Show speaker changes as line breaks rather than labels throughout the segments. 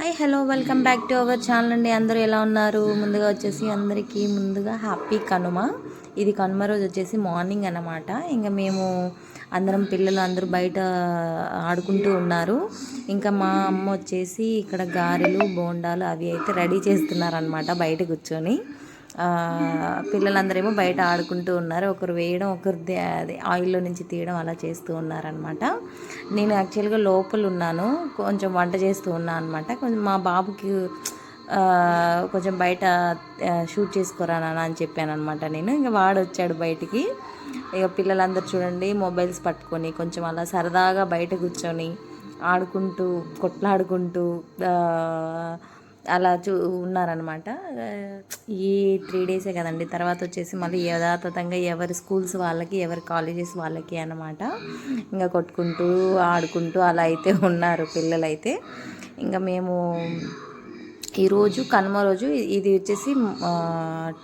Hi hello welcome back to our channel అండి. అందరూ ఎలా ఉన్నారు? ముందుగా వచ్చేసి అందరికీ హ్యాపీ కనుమ. ఇది కనుమ రోజు వచ్చేసి మార్నింగ్ అన్నమాట. ఇంకా మేము అందరం పిల్లలు అందరూ బయట ఆడుకుంటూ ఉన్నారు. ఇంకా మా అమ్మ వచ్చేసి ఇక్కడ గారెలు బోండాలు అవి అయితే రెడీ చేస్తున్నారనమాట బయట కూర్చొని. పిల్లలందరేమో బయట ఆడుకుంటూ ఉన్నారు. ఒకరు వేయడం ఒకరు ఆయిల్లో నుంచి తీయడం అలా చేస్తూ ఉన్నారనమాట. నేను యాక్చువల్గా లోపల ఉన్నాను, కొంచెం వంట చేస్తూ ఉన్నాను అనమాట. కొంచెం మా బాబుకి కొంచెం బయట షూట్ చేసుకోరా నాన్న అని చెప్పాను అనమాట. నేను ఇంకా వాడు వచ్చాడు బయటికి. ఇక పిల్లలందరూ చూడండి మొబైల్స్ పట్టుకొని కొంచెం అలా సరదాగా బయట కూర్చొని ఆడుకుంటూ కొట్లాడుకుంటూ అలా ఉన్నారనమాట. ఈ 3 డేసే కదండి, తర్వాత వచ్చేసి మళ్ళీ యథాతథంగా ఎవరి స్కూల్స్ వాళ్ళకి ఎవరి కాలేజెస్ వాళ్ళకి అనమాట. ఇంకా కొట్టుకుంటూ ఆడుకుంటూ అలా అయితే ఉన్నారు పిల్లలైతే. ఇంకా మేము ఈరోజు కనుమ రోజు ఇది వచ్చేసి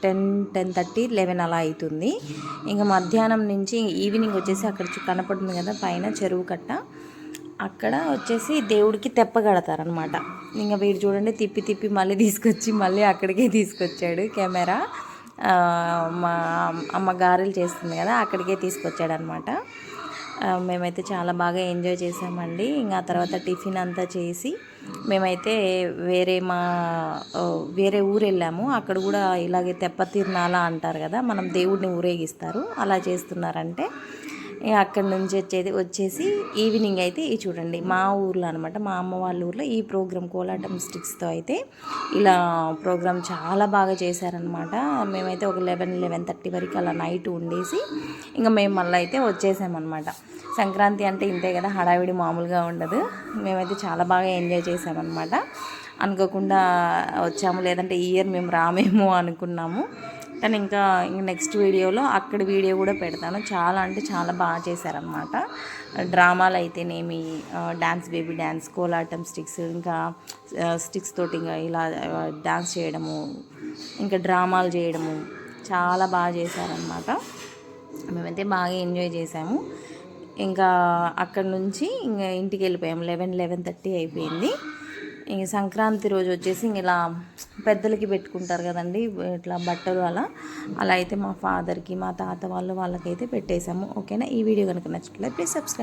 10:30 11 అలా అవుతుంది. ఇంకా మధ్యాహ్నం నుంచి ఈవినింగ్ వచ్చేసి అక్కడ కనపడుతుంది కదా పైన చెరువు కట్ట, అక్కడ వచ్చేసి దేవుడికి తెప్పగడతారనమాట. ఇంకా వీడు చూడండి తిప్పి తిప్పి మళ్ళీ తీసుకొచ్చి మళ్ళీ అక్కడికే తీసుకొచ్చాడు కెమెరా. మా అమ్మ గారెలు చేస్తుంది కదా అక్కడికే తీసుకొచ్చాడనమాట. మేమైతే చాలా బాగా ఎంజాయ్ చేసామండి. ఇంకా తర్వాత టిఫిన్ అంతా చేసి మేమైతే వేరే ఊరు వెళ్ళాము. అక్కడ కూడా ఇలాగే తెప్ప తిరునాళ అంటారు కదా, మనం దేవుడిని ఊరేగిస్తారు, అలా చేస్తున్నారంటే అక్కడి నుంచి వచ్చేసి ఈవినింగ్ అయితే ఈ చూడండి మా ఊర్లో అనమాట, మా అమ్మ వాళ్ళ ఊర్లో ఈ ప్రోగ్రామ్ కోలాటం స్టిక్స్తో అయితే ఇలా ప్రోగ్రామ్ చాలా బాగా చేశారనమాట. మేమైతే ఒక 11-11:30 వరకు అలా నైట్ ఉండేసి ఇంకా మేము మళ్ళీ అయితే వచ్చేసామన్నమాట. సంక్రాంతి అంటే ఇంతే కదా, హడావిడి మామూలుగా ఉండదు. మేమైతే చాలా బాగా ఎంజాయ్ చేసామన్నమాట. అనుకోకుండా వచ్చాము, లేదంటే ఈ ఇయర్ మేము రామేమో అనుకున్నాము. కానీ ఇంకా నెక్స్ట్ వీడియోలో అక్కడి వీడియో కూడా పెడతాను. చాలా అంటే చాలా బాగా చేశారనమాట. డ్రామాలు అయితేనేమి, డ్యాన్స్ బేబీ డ్యాన్స్, కోలాటం స్టిక్స్, ఇంకా స్టిక్స్ తోటి ఇంకా ఇలా డ్యాన్స్ చేయడము, ఇంకా డ్రామాలు చేయడము చాలా బాగా చేశారనమాట. మేమైతే బాగా ఎంజాయ్ చేసాము. ఇంకా అక్కడ నుంచి ఇంకా ఇంటికి వెళ్ళిపోయాము. 11-11:30 అయిపోయింది. ఇంక సంక్రాంతి రోజు వచ్చేసి ఇలా పెద్దలకి పెట్టుకుంటారు కదండి ఇట్లా బట్టలు, అలా అయితే మా ఫాదర్కి మా తాత వాళ్ళకైతే పెట్టేశాము. ఓకేనా? ఈ వీడియో కనుక నచ్చినట్లయితే ప్లీజ్ సబ్స్క్రైబ్.